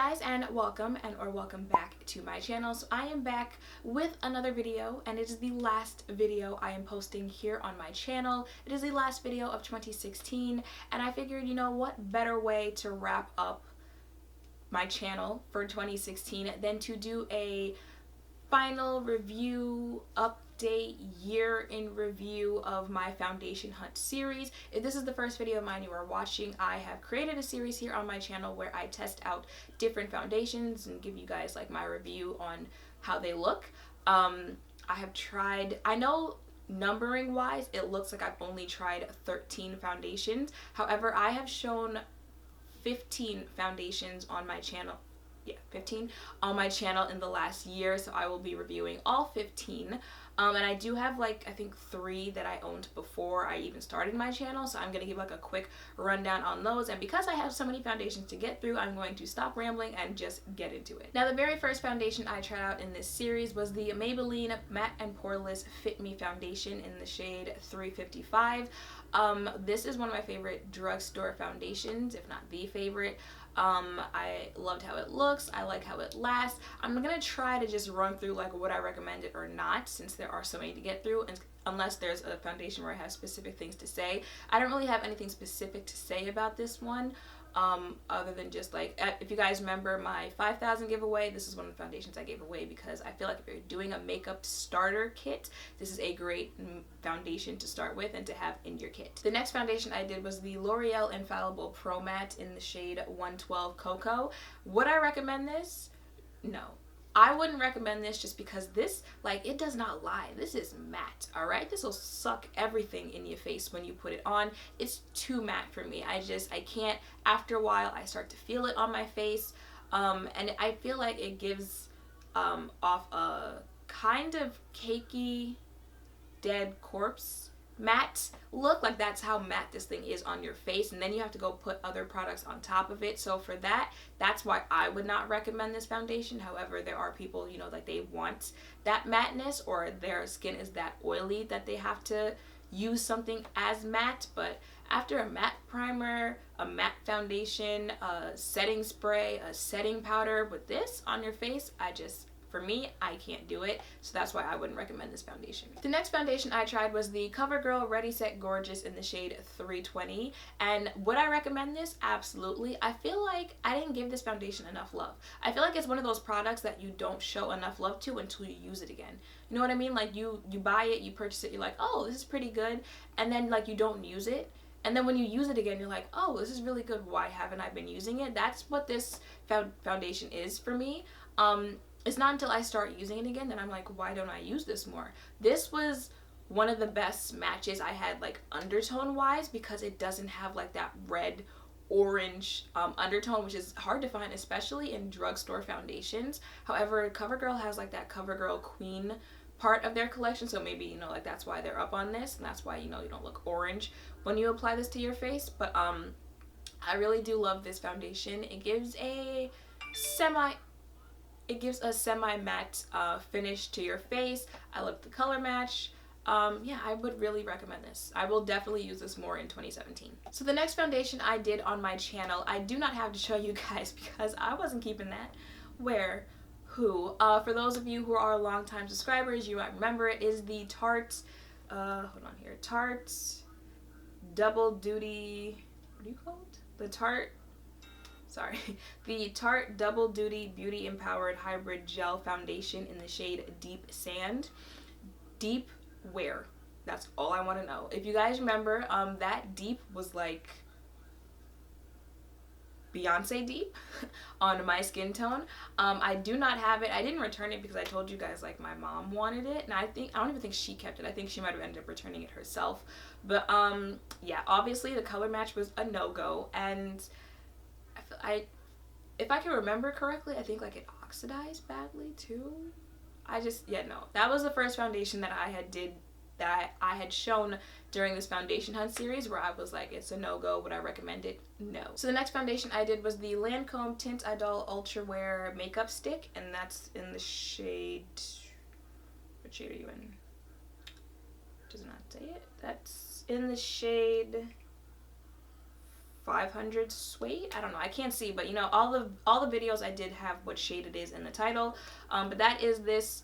guys, and welcome back to my channel. So I am back with another video, and it is the last video I am posting here on my channel. It is the last video of 2016, and I figured, you know what better way to wrap up my channel for 2016 than to do a final review, update, year in review of my foundation hunt series. If this is the first video of mine you are watching, I have created a series here on my channel where I test out different foundations and give you guys like my review on how they look. I have tried, I know numbering wise it looks like I've only tried 13 foundations. However, I have shown 15 foundations on my channel. Yeah, 15 on my channel in the last year, so I will be reviewing all 15. And I do have like I think 3 that I owned before I even started my channel, so I'm gonna give like a quick rundown on those. And because I have so many foundations to get through, I'm going to stop rambling and just get into it. Now, the very first foundation I tried out in this series was the Maybelline Matte and Poreless Fit Me foundation in the shade 355. This is one of my favorite drugstore foundations, if not the favorite. I loved how it looks. I like how it lasts. I'm gonna try to just run through like would I recommend it or not, since there are so many to get through, and unless there's a foundation where I have specific things to say. I don't really have anything specific to say about this one, other than just like, if you guys remember my 5,000 giveaway, this is one of the foundations I gave away because I feel like if you're doing a makeup starter kit, this is a great foundation to start with and to have in your kit. The next foundation I did was the L'Oreal Infallible Pro Matte in the shade 112 Cocoa. Would I recommend this? No. I wouldn't recommend this just because this, like, it does not lie. This is matte, alright? This will suck everything in your face when you put it on. It's too matte for me. I can't. After a while, I start to feel it on my face. And I feel like it gives off a kind of cakey, dead corpse matte look. Like, that's how matte this thing is on your face, and then you have to go put other products on top of it. So for that's why I would not recommend this foundation. However, there are people, you know, like they want that matteness, or their skin is that oily that they have to use something as matte. But after a matte primer, a matte foundation, a setting spray, a setting powder, with this on your face, for me, I can't do it, so that's why I wouldn't recommend this foundation. The next foundation I tried was the Covergirl Ready Set Gorgeous in the shade 320, and would I recommend this? Absolutely. I feel like I didn't give this foundation enough love. I feel like it's one of those products that you don't show enough love to until you use it again. You know what I mean? Like, you buy it, you purchase it, you're like, oh, this is pretty good, and then like you don't use it. And then when you use it again, you're like, oh, this is really good. Why haven't I been using it? That's what this foundation is for me. It's not until I start using it again that I'm like, why don't I use this more? This was one of the best matches I had, like undertone wise, because it doesn't have like that red orange undertone, which is hard to find, especially in drugstore foundations. However, Covergirl has like that Covergirl Queen part of their collection, so maybe, you know, like that's why they're up on this, and that's why, you know, you don't look orange when you apply this to your face. But I really do love this foundation. It gives a semi-matte finish to your face. I love the color match. Yeah, I would really recommend this. I will definitely use this more in 2017. So the next foundation I did on my channel, I do not have to show you guys because I wasn't keeping that. For those of you who are longtime subscribers, you might remember it is the Tarte, Tarte Double Duty, what do you call it? The Tarte Double Duty Beauty Empowered Hybrid Gel Foundation in the shade Deep Sand. Deep where? That's all I want to know. If you guys remember, that deep was like Beyonce deep on my skin tone. I do not have it. I didn't return it because I told you guys like my mom wanted it, and I don't even think she kept it. I think she might have ended up returning it herself. But yeah, obviously the color match was a no-go, and if I can remember correctly, I think like it oxidized badly too. No. That was the first foundation that I had shown during this foundation hunt series where I was like, it's a no-go. Would I recommend it? No. So the next foundation I did was the Lancome Tint Idole Ultra Wear Makeup Stick, and that's in the shade, what shade are you in? Does not say it. That's in the shade 500 weight. I don't know, I can't see, but you know, all the videos I did have what shade it is in the title. But that is this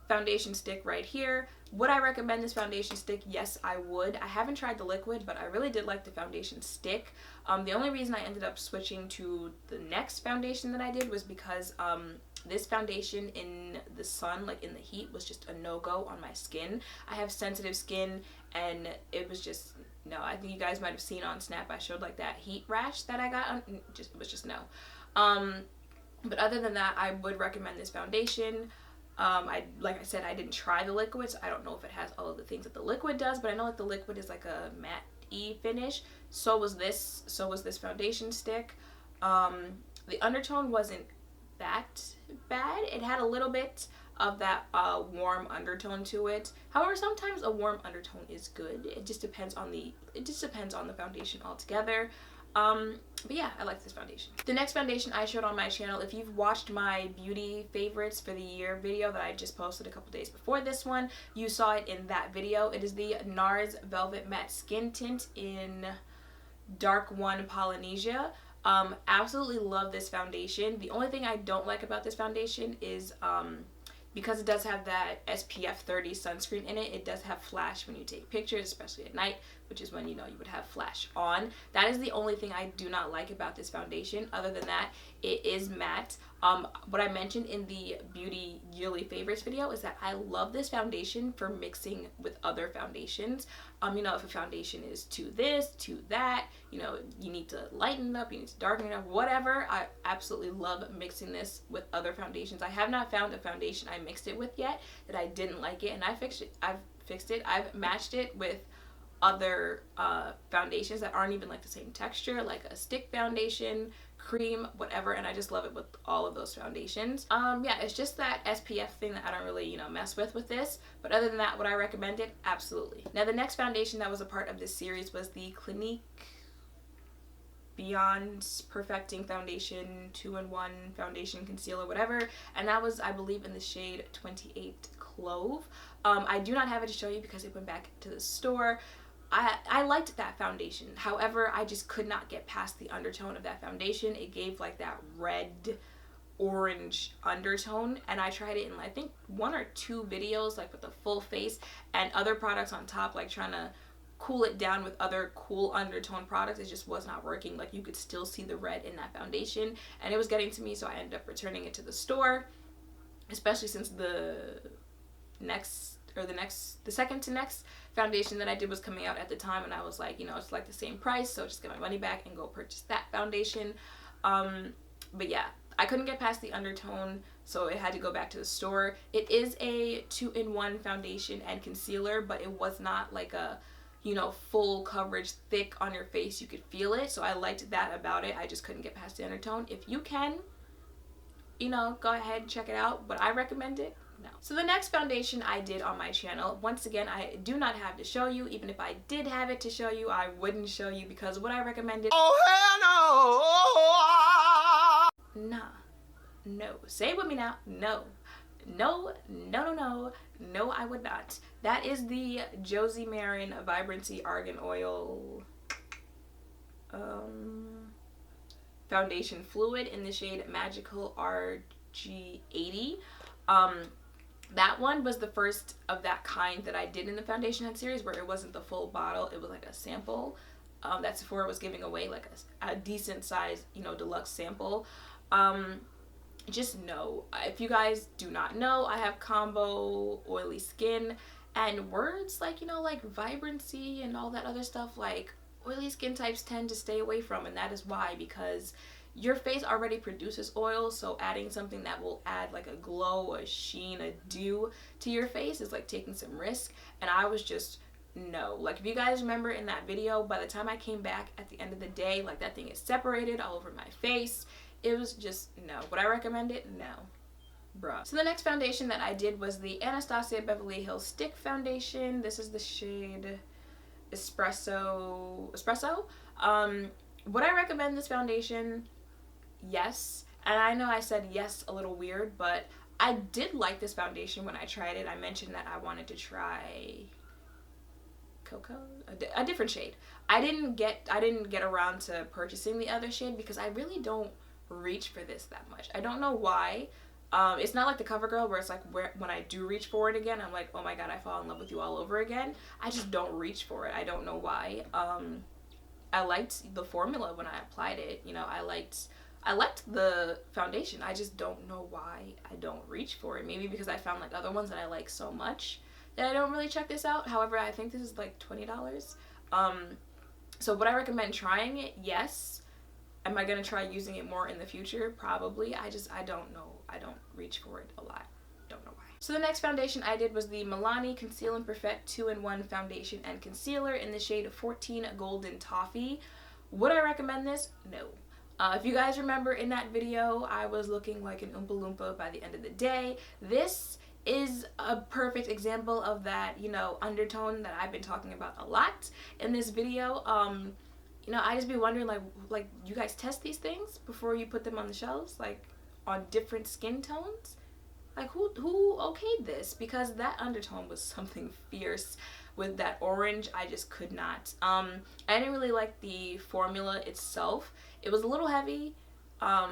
foundation stick right here. Would I recommend this foundation stick? Yes, I would. I haven't tried the liquid, but I really did like the foundation stick. The only reason I ended up switching to the next foundation that I did was because this foundation in the sun, like in the heat, was just a no-go on my skin. I have sensitive skin, and it was just no. I think you guys might have seen on Snap I showed like that heat rash that I got on, it was just no. But other than that, I would recommend this foundation. Like I said, I didn't try the liquid, so I don't know if it has all of the things that the liquid does, but I know like the liquid is like a matte-y finish. So was this foundation stick. The undertone wasn't that bad. It had a little bit of that warm undertone to it. However, sometimes a warm undertone is good. It just depends on the foundation altogether. But yeah, I like this foundation. The next foundation I showed on my channel, if you've watched my beauty favorites for the year video that I just posted a couple days before this one, you saw it in that video. It is the NARS Velvet Matte Skin Tint in Dark 1 Polynesia. Absolutely love this foundation. The only thing I don't like about this foundation is because it does have that SPF 30 sunscreen in it, it does have flash when you take pictures, especially at night, which is when you know you would have flash on. That is the only thing I do not like about this foundation. Other than that, it is matte. What I mentioned in the beauty yearly favorites video is that I love this foundation for mixing with other foundations. You know, if a foundation is to this, to that, you know, you need to lighten it up, you need to darken it up, whatever. I absolutely love mixing this with other foundations. I have not found a foundation I mixed it with yet that I didn't like it, and I've fixed it. I've matched it with other foundations that aren't even like the same texture, like a stick foundation, cream, whatever, and I just love it with all of those foundations. Yeah, it's just that SPF thing that I don't really, you know, mess with this, but other than that, would I recommend it? Absolutely. Now, the next foundation that was a part of this series was the Clinique Beyond Perfecting Foundation 2-in-1 Foundation Concealer, whatever, and that was, I believe, in the shade 28 Clove. I do not have it to show you because it went back to the store. I liked that foundation. However, I just could not get past the undertone of that foundation. It gave like that red orange undertone, and I tried it in I think 1 or 2 videos, like with the full face and other products on top, like trying to cool it down with other cool undertone products. It just was not working. Like, you could still see the red in that foundation, and it was getting to me, so I ended up returning it to the store, especially since the second to next foundation that I did was coming out at the time, and I was like, you know, it's like the same price, so just get my money back and go purchase that foundation. But yeah, I couldn't get past the undertone, so it had to go back to the store. It is a 2-in-1 foundation and concealer, but it was not like a, you know, full coverage, thick on your face. You could feel it, so I liked that about it. I just couldn't get past the undertone. If you can, you know, go ahead, check it out, but I recommend it. No. So the next foundation I did on my channel, once again, I do not have to show you. Even if I did have it to show you, I wouldn't show you because would I recommend it? Oh, hell no! Nah. No. Say it with me now. No. No, no, no, no. No, I would not. That is the Josie Maran Vibrancy Argan Oil foundation fluid in the shade Magical RG80. That one was the first of that kind that I did in the foundation head series, where it wasn't the full bottle, it was like a sample that Sephora was giving away, like a decent size, you know, deluxe sample. Just know, if you guys do not know, I have combo oily skin, and words like, you know, like vibrancy and all that other stuff, like oily skin types tend to stay away from, and that is why, because your face already produces oil, so adding something that will add like a glow, a sheen, a dew to your face is like taking some risk, and I was just, no. Like, if you guys remember in that video, by the time I came back at the end of the day, like, that thing is separated all over my face. It was just, no. Would I recommend it? No. Bruh. So the next foundation that I did was the Anastasia Beverly Hills Stick Foundation. This is the shade Espresso. Would I recommend this foundation? Yes. And I know I said yes a little weird, but I did like this foundation when I tried it. I mentioned that I wanted to try Cocoa, a different shade. I didn't get around to purchasing the other shade because I really don't reach for this that much. I don't know why. It's not like the Covergirl where it's like when I do reach for it again, I'm like, oh my god, I fall in love with you all over again. I just don't reach for it. I don't know why. I liked the formula when I applied it. You know, I liked the foundation. I just don't know why I don't reach for it. Maybe because I found like other ones that I like so much that I don't really check this out. However, I think this is like $20. So would I recommend trying it? Yes. Am I going to try using it more in the future? Probably. I don't know. I don't reach for it a lot. Don't know why. So the next foundation I did was the Milani Conceal and Perfect 2-in-1 Foundation and Concealer in the shade 14 Golden Toffee. Would I recommend this? No. If you guys remember in that video, I was looking like an Oompa Loompa by the end of the day. This is a perfect example of that, you know, undertone that I've been talking about a lot in this video. You know, I just be wondering, like you guys test these things before you put them on the shelves, like on different skin tones? Like who okayed this? Because that undertone was something fierce with that orange. I just could not. I didn't really like the formula itself. It was a little heavy. I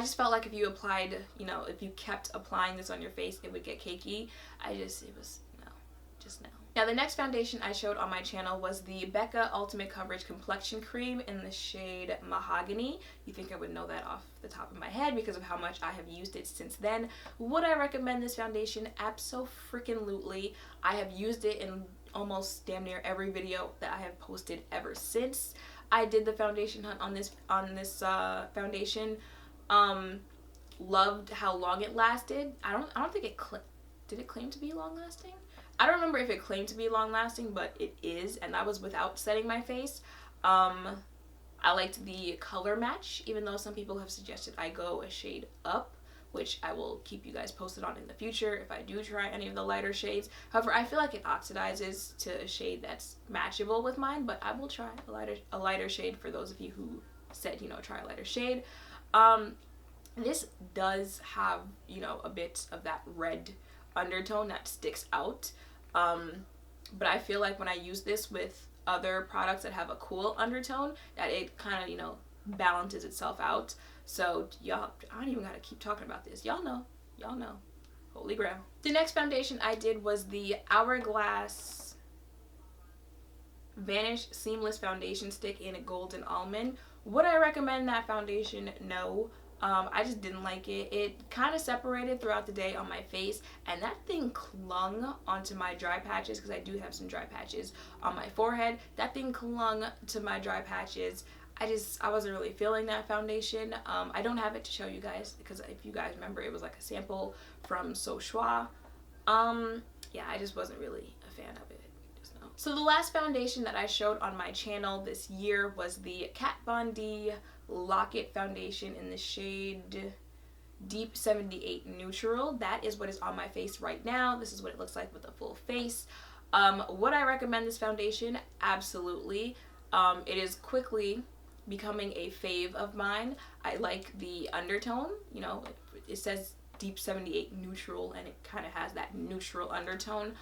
just felt like if you applied, you know, if you kept applying this on your face, it would get cakey. It was no, just no. Now the next foundation I showed on my channel was the Becca Ultimate Coverage Complexion Cream in the shade Mahogany. You think I would know that off the top of my head because of how much I have used it since then. Would I recommend this foundation? Abso-freaking-lutely. I have used it in almost damn near every video that I have posted ever since I did the foundation hunt on this foundation. Loved how long it lasted. I don't think it did it claim to be long lasting? I don't remember if it claimed to be long lasting, but it is, and that was without setting my face. I liked the color match, even though some people have suggested I go a shade up, which I will keep you guys posted on in the future if I do try any of the lighter shades. However, I feel like it oxidizes to a shade that's matchable with mine, but I will try a lighter shade for those of you who said, you know, try a lighter shade. This does have, you know, a bit of that red undertone that sticks out, but I feel like when I use this with other products that have a cool undertone, that it kind of, you know, balances itself out. So y'all, I don't even gotta keep talking about this. Y'all know, holy grail. The next foundation I did was the Hourglass Vanish Seamless Foundation Stick in a Golden Almond. Would I recommend that foundation? No. I just didn't like it. It kind of separated throughout the day on my face, and that thing clung onto my dry patches, because I do have some dry patches on my forehead. That thing clung to my dry patches. I wasn't really feeling that foundation. I don't have it to show you guys, because if you guys remember, it was like a sample from So Schwa. Yeah, I just wasn't really a fan of it. So the last foundation that I showed on my channel this year was the Kat Von D Lock-It Foundation in the shade Deep 78 Neutral. That is what is on my face right now. This is what it looks like with a full face. Would I recommend this foundation? Absolutely. It is quickly becoming a fave of mine. I like the undertone. You know, it says Deep 78 Neutral, and it kind of has that neutral undertone.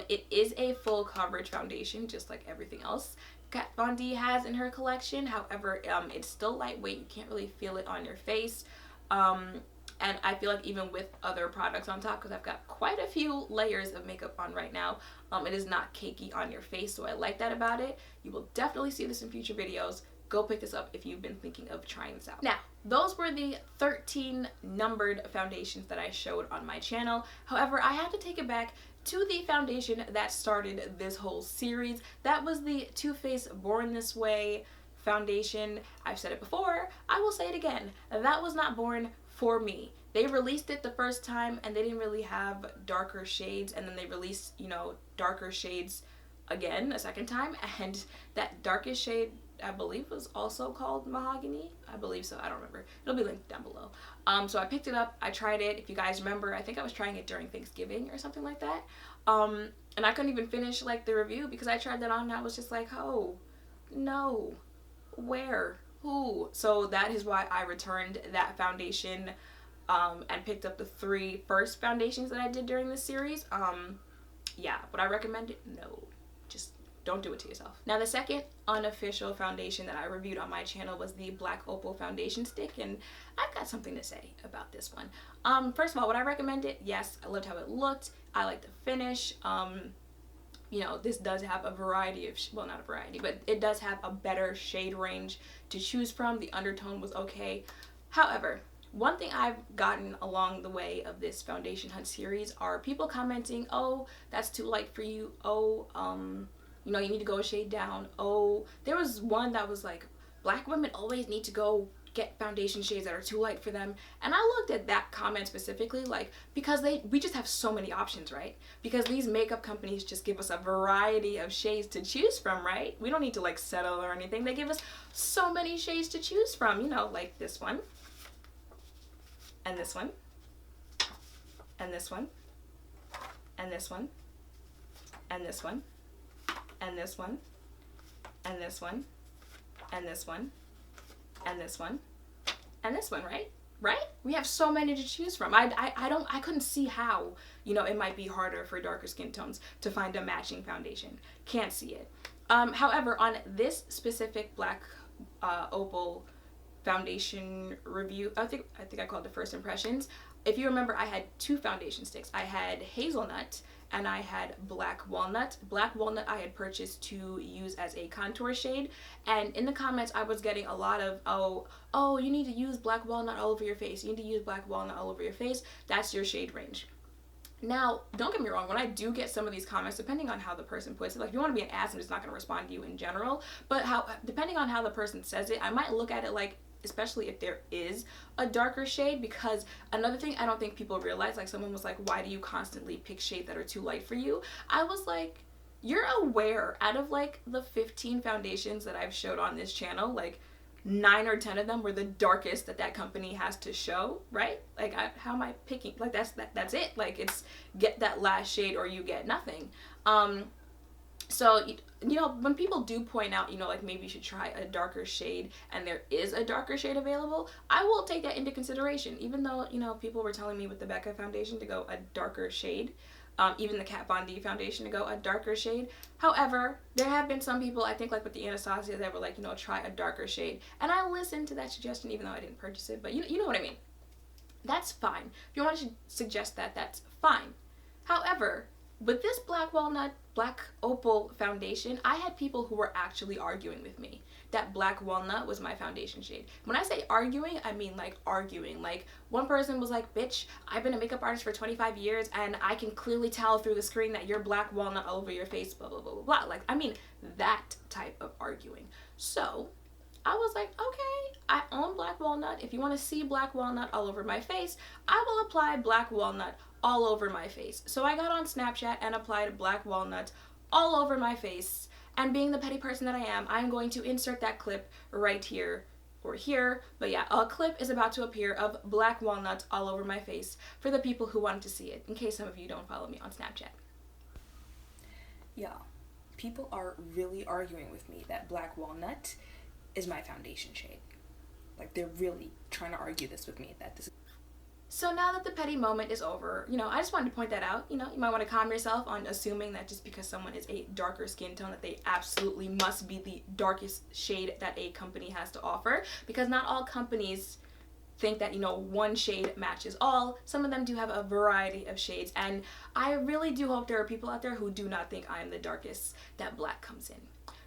It is a full coverage foundation, just like everything else Kat Von D has in her collection. However, it's still lightweight. You can't really feel it on your face. And I feel like even with other products on top, because I've got quite a few layers of makeup on right now, it is not cakey on your face, so I like that about it. You will definitely see this in future videos. Go pick this up if you've been thinking of trying this out. Now, those were the 13 numbered foundations that I showed on my channel. However, I have to take it back to the foundation that started this whole series. That was the Too Faced Born This Way foundation. I've said it before, I will say it again. That was not born for me. They released it the first time and they didn't really have darker shades, and then they released, you know, darker shades again a second time, and that darkest shade I believe was also called Mahogany. I believe so. I don't remember. It'll be linked down below. So I picked it up. I tried it. If you guys remember, I think I was trying it during Thanksgiving or something like that. And I couldn't even finish like the review because I tried that on and I was just like, oh, no. Where? Who? So that is why I returned that foundation and picked up the 3 first foundations that I did during this series. yeah. Would I recommend it? No. Just don't do it to yourself. Now the second unofficial foundation that I reviewed on my channel was the Black Opal foundation stick, and I've got something to say about this one. First of all, would I recommend it? Yes, I loved how it looked. I like the finish. You know, this does have a variety of, well, not a variety, but it does have a better shade range to choose from. The undertone was okay. However, one thing I've gotten along the way of this foundation hunt series are people commenting, oh, that's too light for you. Oh, you know, you need to go a shade down. Oh, there was one that was like, black women always need to go get foundation shades that are too light for them. And I looked at that comment specifically, like, because we just have so many options, right? Because these makeup companies just give us a variety of shades to choose from, right? We don't need to like settle or anything. They give us so many shades to choose from, you know, like this one, and this one, and this one, and this one, and this one, and this one, and this one, and this one, and this one, and this one, right? Right? We have so many to choose from. I couldn't see how, you know, it might be harder for darker skin tones to find a matching foundation. Can't see it. However, on this specific Black Opal foundation review, I think I called it First Impressions. If you remember, I had two foundation sticks. I had Hazelnut and I had Black Walnut. Black Walnut I had purchased to use as a contour shade, and in the comments I was getting a lot of, oh, you need to use Black Walnut all over your face. You need to use Black Walnut all over your face. That's your shade range. Now, don't get me wrong, when I do get some of these comments, depending on how the person puts it, like if you want to be an ass, I'm just not going to respond to you in general, but depending on how the person says it, I might look at it like, especially if there is a darker shade, because another thing I don't think people realize, like someone was like, why do you constantly pick shades that are too light for you? I was like, you're aware, out of like the 15 foundations that I've showed on this channel, like 9 or 10 of them were the darkest that company has to show, right? Like how am I picking? Like that's it. Like it's get that last shade or you get nothing. So, you know, when people do point out, you know, like maybe you should try a darker shade and there is a darker shade available, I will take that into consideration. Even though, you know, people were telling me with the Becca foundation to go a darker shade, even the Kat Von D foundation to go a darker shade. However, there have been some people, I think like with the Anastasia, that were like, you know, try a darker shade. And I listened to that suggestion even though I didn't purchase it, but you know what I mean. That's fine. If you want to suggest that, that's fine. However, with this Black Walnut, Black Opal foundation, I had people who were actually arguing with me that Black Walnut was my foundation shade. When I say arguing, I mean like arguing. Like one person was like, bitch, I've been a makeup artist for 25 years and I can clearly tell through the screen that you're Black Walnut all over your face, blah, blah, blah, blah, blah. Like, I mean, that type of arguing. So I was like, okay, I own Black Walnut. If you want to see Black Walnut all over my face, I will apply Black Walnut all over my face. So I got on Snapchat and applied Black Walnut all over my face. And being the petty person that I am, I'm going to insert that clip right here or here. But yeah, a clip is about to appear of Black Walnut all over my face for the people who wanted to see it, in case some of you don't follow me on Snapchat. Yeah, people are really arguing with me that Black Walnut is my foundation shade. Like, they're really trying to argue this with me, that this is... So now that the petty moment is over, you know, I just wanted to point that out. You know, you might want to calm yourself on assuming that just because someone is a darker skin tone that they absolutely must be the darkest shade that a company has to offer, because not all companies think that, you know, one shade matches all. Some of them do have a variety of shades, and I really do hope there are people out there who do not think I am the darkest that black comes in.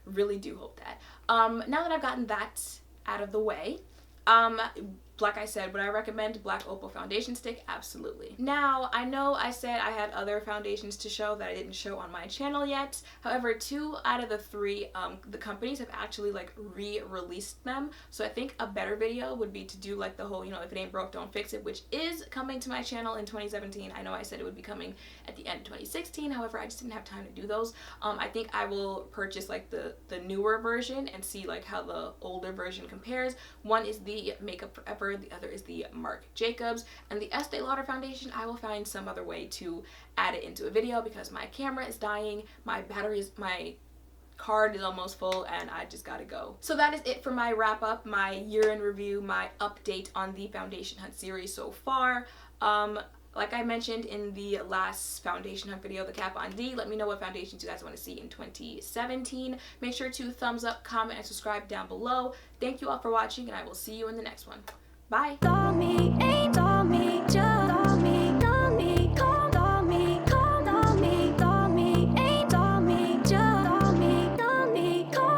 Really do hope that. Now that I've gotten that out of the way, like I said, would I recommend Black Opal foundation stick? Absolutely. Now, I know I said I had other foundations to show that I didn't show on my channel yet. However, 2 out of the 3, the companies have actually like re-released them. So I think a better video would be to do like the whole, you know, if it ain't broke, don't fix it, which is coming to my channel in 2017. I know I said it would be coming at the end of 2016. However, I just didn't have time to do those. I think I will purchase like the newer version and see like how the older version compares. One is the Makeup Forever, the other is the Marc Jacobs, and the Estee Lauder foundation I will find some other way to add it into a video because my camera is dying, my card is almost full, and I just gotta go. So that is it for my wrap up, my year in review, my update on the foundation hunt series so far. Like I mentioned in the last foundation hunt video, the Cap on D, let me know what foundations you guys want to see in 2017. Make sure to thumbs up, comment, and subscribe down below. Thank you all for watching, and I will see you in the next one. Bye!